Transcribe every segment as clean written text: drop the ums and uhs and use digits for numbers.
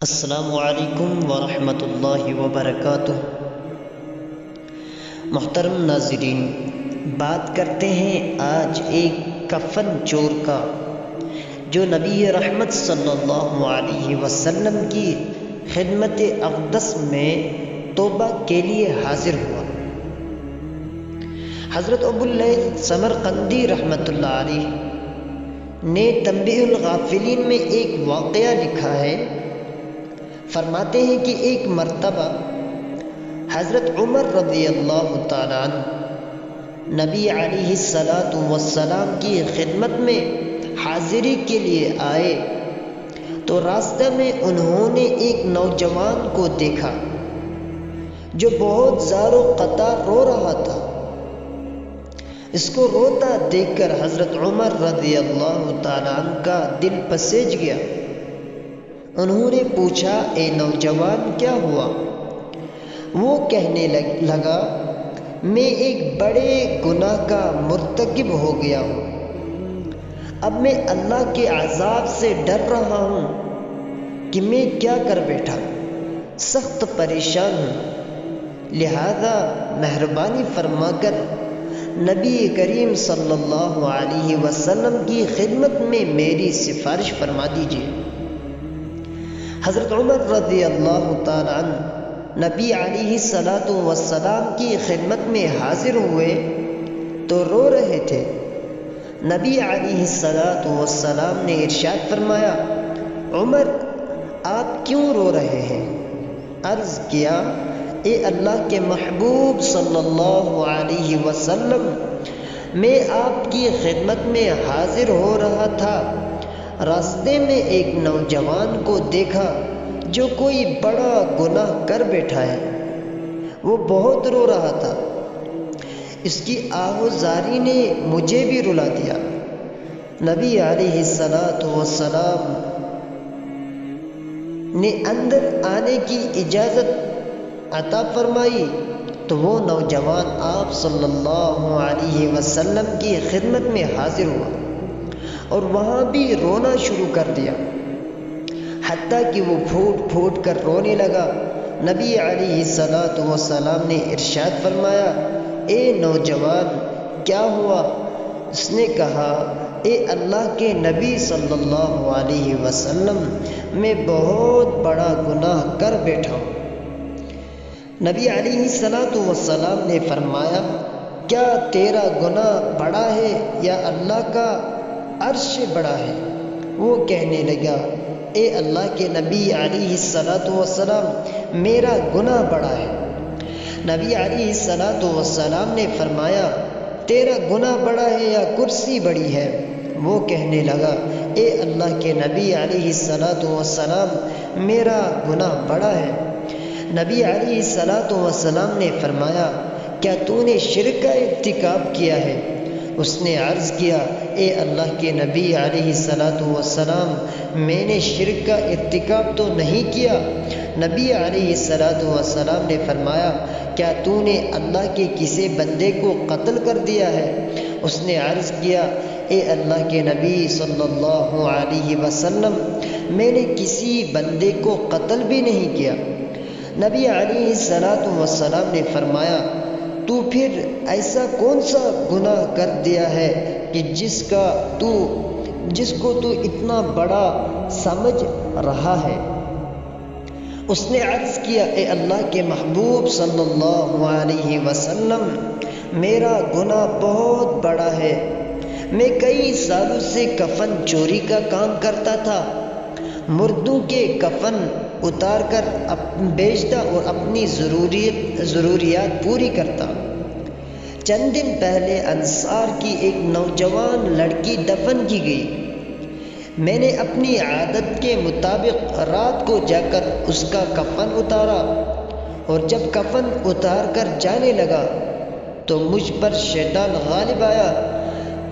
السلام علیکم ورحمۃ اللہ وبرکاتہ۔ محترم ناظرین، بات کرتے ہیں آج ایک کفن چور کا جو نبی رحمت صلی اللہ علیہ وسلم کی خدمت اقدس میں توبہ کے لیے حاضر ہوا۔ حضرت ابو اللیث سمرقندی رحمۃ اللہ علیہ نے تنبیہ الغافلین میں ایک واقعہ لکھا ہے۔ فرماتے ہیں کہ ایک مرتبہ حضرت عمر رضی اللہ تعالیٰ عنہ نبی علیہ السلام کی خدمت میں حاضری کے لیے آئے تو راستہ میں انہوں نے ایک نوجوان کو دیکھا جو بہت زار و قطار رو رہا تھا۔ اس کو روتا دیکھ کر حضرت عمر رضی اللہ تعالیٰ عنہ کا دل پسیج گیا۔ انہوں نے پوچھا، اے نوجوان کیا ہوا؟ وہ کہنے لگا، میں ایک بڑے گناہ کا مرتکب ہو گیا ہوں۔ اب میں اللہ کے عذاب سے ڈر رہا ہوں کہ میں کیا کر بیٹھا، سخت پریشان ہوں۔ لہذا مہربانی فرما کر نبی کریم صلی اللہ علیہ وسلم کی خدمت میں میری سفارش فرما دیجیے۔ حضرت عمر رضی اللہ تعالیٰ عنہ نبی علیہ السلام کی خدمت میں حاضر ہوئے تو رو رہے تھے۔ نبی علیہ السلام نے ارشاد فرمایا، عمر آپ کیوں رو رہے ہیں؟ عرض کیا، اے اللہ کے محبوب صلی اللہ علیہ وسلم، میں آپ کی خدمت میں حاضر ہو رہا تھا، راستے میں ایک نوجوان کو دیکھا جو کوئی بڑا گناہ کر بیٹھا ہے۔ وہ بہت رو رہا تھا، اس کی آہ و زاری نے مجھے بھی رلا دیا۔ نبی علیہ السلام نے اندر آنے کی اجازت عطا فرمائی تو وہ نوجوان آپ صلی اللہ علیہ وسلم کی خدمت میں حاضر ہوا اور وہاں بھی رونا شروع کر دیا، حتیٰ کہ وہ پھوٹ پھوٹ کر رونے لگا۔ نبی علیہ السلام نے ارشاد فرمایا، اے نوجوان کیا ہوا؟ اس نے کہا، اے اللہ کے نبی صلی اللہ علیہ وسلم، میں بہت بڑا گناہ کر بیٹھا ہوں۔ نبی علیہ السلام نے فرمایا، کیا تیرا گناہ بڑا ہے یا اللہ کا عرش بڑا ہے؟ وہ کہنے لگا، اے اللہ کے نبی علیہ السلام، میرا گناہ بڑا ہے۔ نبی علیہ السلام نے فرمایا، تیرا گناہ بڑا ہے یا کرسی بڑی ہے؟ وہ کہنے لگا، اے اللہ کے نبی علیہ السلام، میرا گناہ بڑا ہے۔ نبی علیہ السلام نے فرمایا، کیا تو نے شرک کا ارتکاب کیا ہے؟ اس نے عرض کیا، اے اللہ کے نبی علیہ السلام، میں نے شرک کا ارتکاب تو نہیں کیا۔ نبی علیہ السلام نے فرمایا، کیا تو نے اللہ کے کسی بندے کو قتل کر دیا ہے؟ اس نے عرض کیا، اے اللہ کے نبی صلی اللہ علیہ وسلم، میں نے کسی بندے کو قتل بھی نہیں کیا۔ نبی علیہ السلام نے فرمایا، تو پھر ایسا کون سا گناہ کر دیا ہے کہ جس کو تو اتنا بڑا سمجھ رہا ہے؟ اس نے عرض کیا، اے اللہ کے محبوب صلی اللہ علیہ وسلم، میرا گناہ بہت بڑا ہے۔ میں کئی سالوں سے کفن چوری کا کام کرتا تھا، مردوں کے کفن اتار کر بیچتا اور اپنی ضروریات پوری کرتا۔ چند دن پہلے انصار کی ایک نوجوان لڑکی دفن کی گئی۔ میں نے اپنی عادت کے مطابق رات کو جا کر اس کا کفن اتارا اور جب کفن اتار کر جانے لگا تو مجھ پر شیطان غالب آیا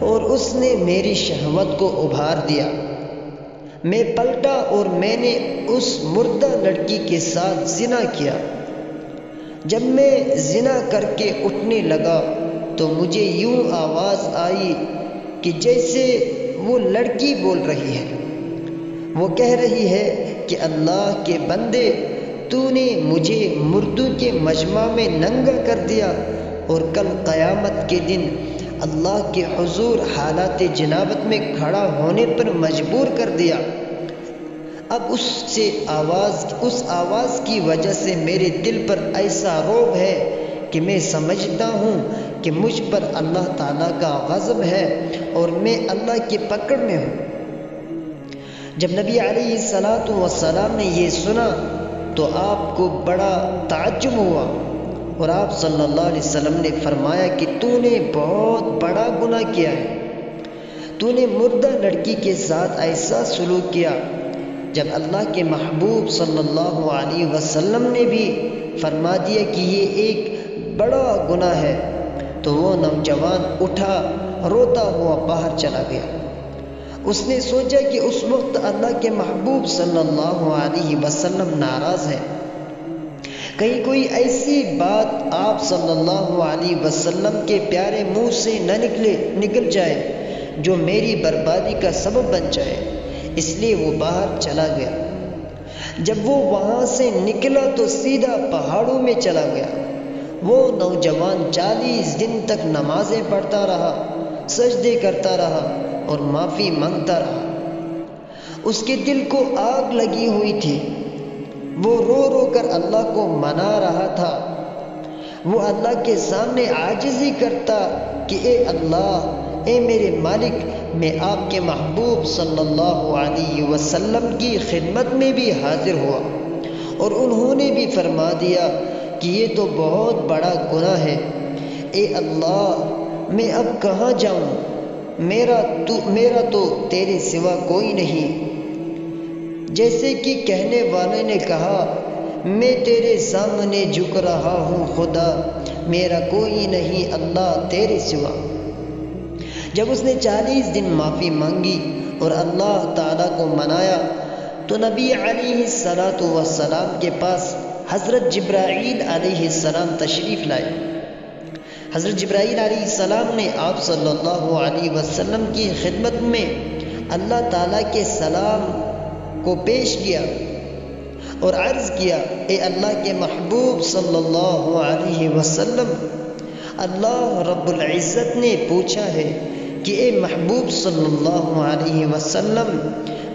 اور اس نے میری شہوت کو ابھار دیا۔ میں پلٹا اور میں نے اس مردہ لڑکی کے ساتھ زنا کیا۔ جب میں زنا کر کے اٹھنے لگا تو مجھے یوں آواز آئی کہ جیسے وہ لڑکی بول رہی ہے۔ وہ کہہ رہی ہے کہ اللہ کے بندے، تو نے مجھے مردوں کے مجمع میں ننگا کر دیا اور کل قیامت کے دن اللہ کے حضور حالات جنابت میں کھڑا ہونے پر مجبور کر دیا۔ اب اس آواز کی وجہ سے میرے دل پر ایسا رعب ہے کہ میں سمجھتا ہوں کہ مجھ پر اللہ تعالیٰ کا غضب ہے اور میں اللہ کی پکڑ میں ہوں۔ جب نبی علیہ السلام نے یہ سنا تو آپ کو بڑا تعجب ہوا اور آپ صلی اللہ علیہ وسلم نے فرمایا کہ تو نے بہت بڑا گناہ کیا ہے، تو نے مردہ لڑکی کے ساتھ ایسا سلوک کیا۔ جب اللہ کے محبوب صلی اللہ علیہ وسلم نے بھی فرما دیا کہ یہ ایک بڑا گناہ ہے تو وہ نوجوان اٹھا روتا ہوا باہر چلا گیا۔ اس نے سوچا کہ اس وقت اللہ کے محبوب صلی اللہ علیہ وسلم ناراض ہے، کہیں کوئی ایسی بات آپ صلی اللہ علیہ وسلم کے پیارے منہ سے نہ نکل جائے جو میری بربادی کا سبب بن جائے، اس لیے وہ باہر چلا گیا۔ جب وہ وہاں سے نکلا تو سیدھا پہاڑوں میں چلا گیا۔ وہ نوجوان 40 دن تک نمازیں پڑھتا رہا، سجدے کرتا رہا اور معافی مانگتا رہا۔ اس کے دل کو آگ لگی ہوئی تھی، وہ رو رو کر اللہ کو منا رہا تھا۔ وہ اللہ کے سامنے عاجزی کرتا کہ اے اللہ، اے میرے مالک، میں آپ کے محبوب صلی اللہ علیہ وسلم کی خدمت میں بھی حاضر ہوا اور انہوں نے بھی فرما دیا کہ یہ تو بہت بڑا گناہ ہے۔ اے اللہ، میں اب کہاں جاؤں؟ میرا تو تیرے سوا کوئی نہیں۔ جیسے کہ کہنے والے نے کہا، میں تیرے سامنے جھک رہا ہوں خدا، میرا کوئی نہیں اللہ تیرے سوا۔ جب اس نے 40 دن معافی مانگی اور اللہ تعالیٰ کو منایا تو نبی علیہ السلام کے پاس حضرت جبرائیل علیہ السلام تشریف لائے۔ حضرت جبرائیل علیہ السلام نے آپ صلی اللہ علیہ وسلم کی خدمت میں اللہ تعالیٰ کے سلام کو پیش کیا اور عرض کیا، اے اللہ کے محبوب صلی اللہ علیہ وسلم، اللہ رب العزت نے پوچھا ہے کہ اے محبوب صلی اللہ علیہ وسلم،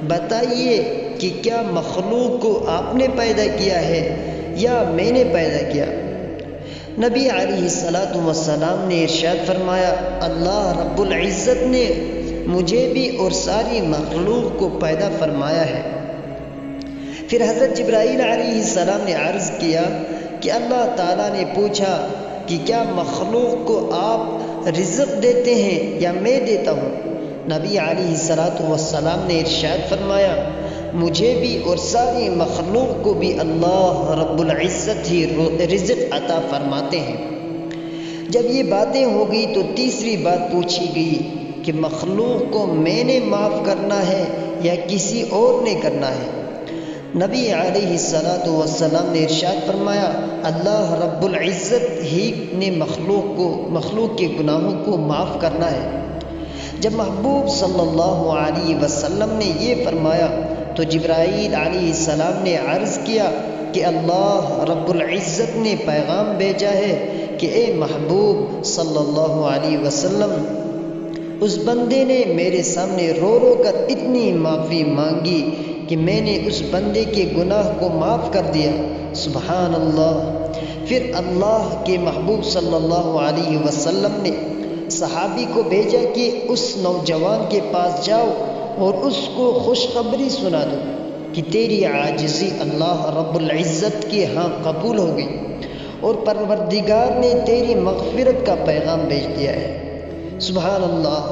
بتائیے کہ کیا مخلوق کو آپ نے پیدا کیا ہے یا میں نے پیدا کیا؟ نبی علیہ السلام نے ارشاد فرمایا، اللہ رب العزت نے مجھے بھی اور ساری مخلوق کو پیدا فرمایا ہے۔ پھر حضرت جبرائیل علیہ السلام نے عرض کیا کہ اللہ تعالیٰ نے پوچھا کہ کیا مخلوق کو آپ رزق دیتے ہیں یا میں دیتا ہوں؟ نبی علیہ السلام نے ارشاد فرمایا، مجھے بھی اور ساری مخلوق کو بھی اللہ رب العزت ہی رزق عطا فرماتے ہیں۔ جب یہ باتیں ہو گئی تو تیسری بات پوچھی گئی کہ مخلوق کو میں نے معاف کرنا ہے یا کسی اور نے کرنا ہے؟ نبی علیہ السلام نے ارشاد فرمایا، اللہ رب العزت ہی نے مخلوق کے گناہوں کو معاف کرنا ہے۔ جب محبوب صلی اللہ علیہ وسلم نے یہ فرمایا تو جبرائیل علیہ السلام نے عرض کیا کہ اللہ رب العزت نے پیغام بھیجا ہے کہ اے محبوب صلی اللہ علیہ وسلم، اس بندے نے میرے سامنے رو رو کر اتنی معافی مانگی کہ میں نے اس بندے کے گناہ کو معاف کر دیا۔ سبحان اللہ۔ پھر اللہ کے محبوب صلی اللہ علیہ وسلم نے صحابی کو بھیجا کہ اس نوجوان کے پاس جاؤ اور اس کو خوشخبری سنا دو کہ تیری عاجزی اللہ رب العزت کے ہاں قبول ہو گئی اور پروردگار نے تیری مغفرت کا پیغام بھیج دیا ہے۔ سبحان اللہ۔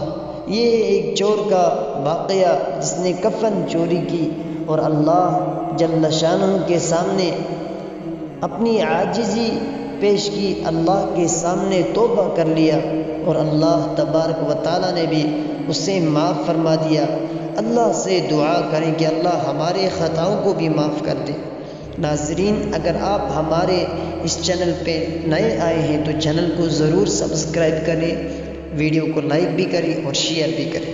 یہ ایک چور کا واقعہ جس نے کفن چوری کی اور اللہ جل شانہ کے سامنے اپنی عاجزی پیش کی، اللہ کے سامنے توبہ کر لیا اور اللہ تبارک و تعالیٰ نے بھی اسے معاف فرما دیا۔ اللہ سے دعا کریں کہ اللہ ہمارے خطاؤں کو بھی معاف کر دے۔ ناظرین، اگر آپ ہمارے اس چینل پہ نئے آئے ہیں تو چینل کو ضرور سبسکرائب کریں، ویڈیو کو لائک بھی کریں اور شیئر بھی کریں۔